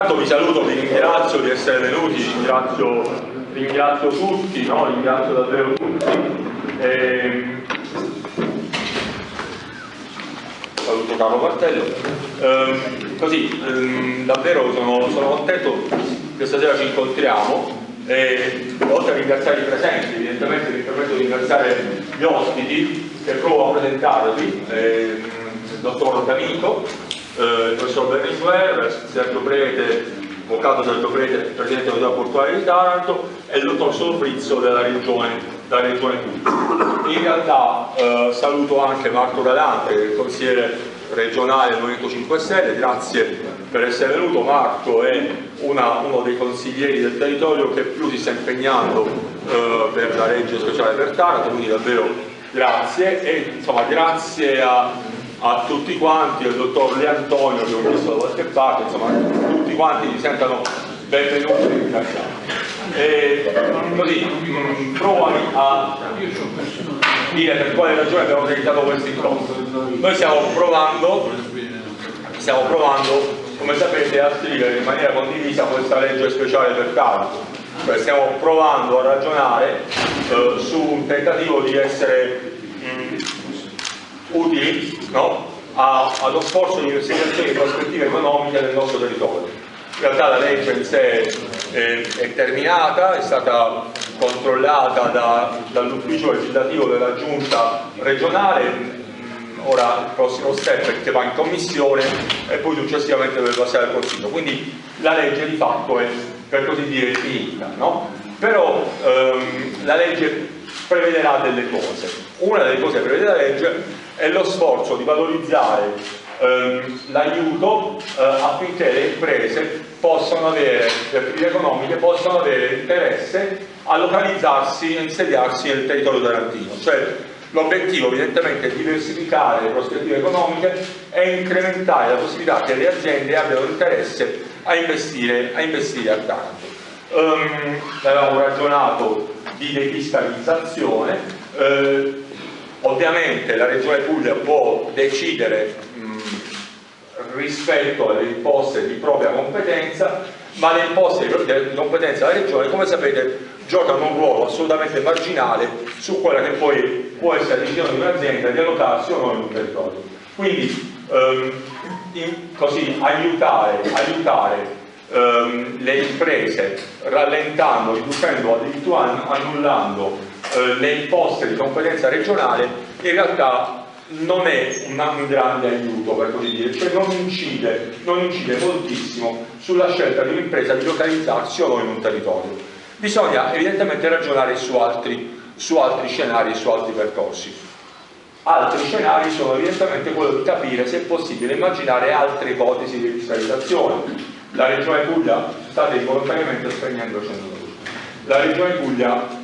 Vi saluto, vi ringrazio di essere venuti, ringrazio tutti, no? Ringrazio davvero tutti. Saluto Carlo Martello. Davvero sono contento che stasera ci incontriamo. Oltre a ringraziare i presenti, evidentemente mi permetto di ringraziare gli ospiti che provo a presentarvi, il dottor D'Amico, il professor Berlinguer, Sergio Prete, avvocato Sergio Prete, presidente dell'Unione Portuale di Taranto, e il dottor Solfrizzo della regione Puglia. In realtà saluto anche Marco Galante, il consigliere regionale del Movimento 5 Stelle, grazie per essere venuto. Marco è uno dei consiglieri del territorio che più si sta impegnando per la legge speciale per Taranto, quindi davvero grazie, e insomma grazie a tutti quanti, al dottor Le Antonio che ho visto da qualche parte, insomma tutti quanti si sentano benvenuti e ringraziati. Così provo a dire per quale ragione abbiamo organizzato questo incontro. Noi stiamo provando, come sapete, a scrivere in maniera condivisa questa legge speciale per Taranto. Cioè stiamo provando a ragionare su un tentativo di essere utili, no? Allo sforzo di investigazione di prospettive economiche del nostro territorio. In realtà la legge in sé è terminata, è stata controllata dall'ufficio legislativo della giunta regionale. Ora il prossimo step è che va in commissione e poi successivamente deve passare al Consiglio, quindi la legge di fatto è, per così dire, finita, no? Però la legge prevederà delle cose. Una delle cose che prevede la legge è lo sforzo di valorizzare l'aiuto affinché le imprese possano avere, le attività economiche possano avere interesse a localizzarsi e insediarsi nel territorio tarantino. Cioè l'obiettivo evidentemente è diversificare le prospettive economiche e incrementare la possibilità che le aziende abbiano interesse a investire a Taranto. Avevamo ragionato di defiscalizzazione, ovviamente la Regione Puglia può decidere rispetto alle imposte di propria competenza, ma le imposte di competenza della Regione, come sapete, giocano un ruolo assolutamente marginale su quella che poi può essere la decisione di un'azienda di allocarsi o no in un territorio. Quindi così aiutare le imprese rallentando, riducendo, addirittura annullando le imposte di competenza regionale, in realtà non è un grande aiuto, per così dire, cioè non incide moltissimo sulla scelta di un'impresa di localizzarsi o no in un territorio. Bisogna evidentemente ragionare su altri scenari e su altri percorsi. Altri scenari sono evidentemente quello di capire se è possibile immaginare altre ipotesi di fiscalizzazione. La Regione Puglia, state volontariamente spegnendo il centro. La Regione Puglia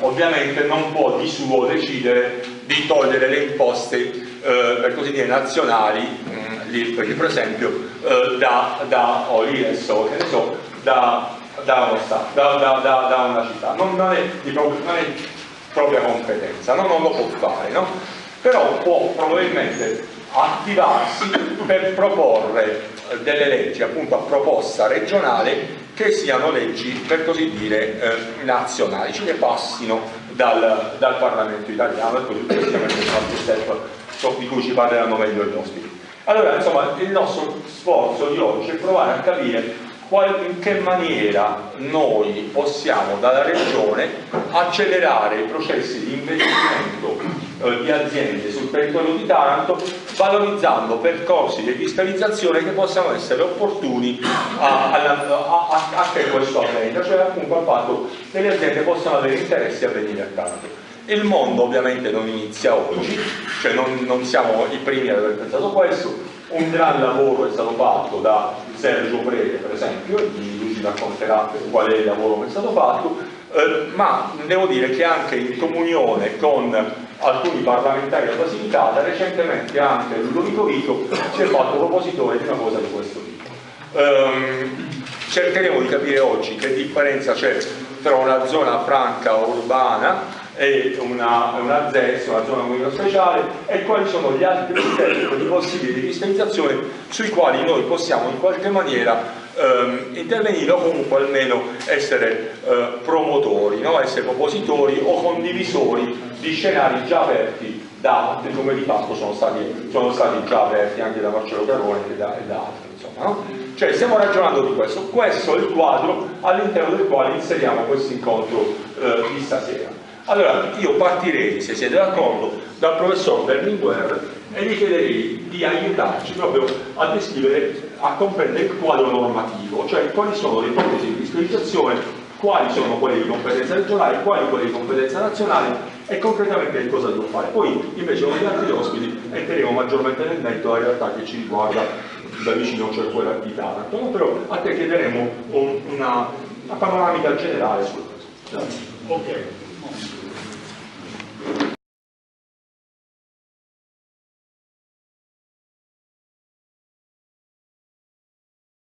ovviamente non può di suo decidere di togliere le imposte per così dire nazionali, l'IRPEF per esempio, l'IRES o che ne so, da una città. Non è propria competenza, non lo può fare, no? Però può probabilmente attivarsi per proporre delle leggi appunto a proposta regionale che siano leggi, per così dire, nazionali, cioè che passino dal Parlamento italiano, e poi successivamente un altro step di cui ci parleranno meglio gli ospiti. Allora, insomma, il nostro sforzo di oggi è provare a capire in che maniera noi possiamo dalla Regione accelerare i processi di investimento di aziende sul territorio di Taranto, valorizzando percorsi di fiscalizzazione che possano essere opportuni a che questo avvenga, cioè appunto al fatto che le aziende possano avere interesse a venire a Taranto. Il mondo ovviamente non inizia oggi, cioè non siamo i primi ad aver pensato questo. Un gran lavoro è stato fatto da Sergio Prete, per esempio, lui ci racconterà qual è il lavoro che è stato fatto, ma devo dire che anche in comunione con alcuni parlamentari della Basilicata, recentemente anche Ludovico Vito si è fatto propositore di una cosa di questo tipo. Cercheremo di capire oggi che differenza c'è tra una zona franca urbana è una ZES, una zona economica speciale, e quali sono gli altri step di possibili cristallizzazione sui quali noi possiamo in qualche maniera intervenire, o comunque almeno essere promotori, no? Essere propositori o condivisori di scenari già aperti da altri, come di fatto sono stati già aperti anche da Marcello Carone e da altri, insomma, no? Cioè stiamo ragionando di questo è il quadro all'interno del quale inseriamo questo incontro di stasera. Allora io partirei, se siete d'accordo, dal professor Berlinguer e gli chiederei di aiutarci proprio a descrivere, a comprendere il quadro normativo, cioè quali sono le ipotesi di cristallizzazione, quali sono quelle di competenza regionale, quali quelle di competenza nazionale e concretamente che cosa devo fare. Poi invece con gli altri ospiti entreremo maggiormente nel merito della realtà che ci riguarda da vicino, cioè quella di Taranto, no? Però a te chiederemo una panoramica generale su questo. Ok.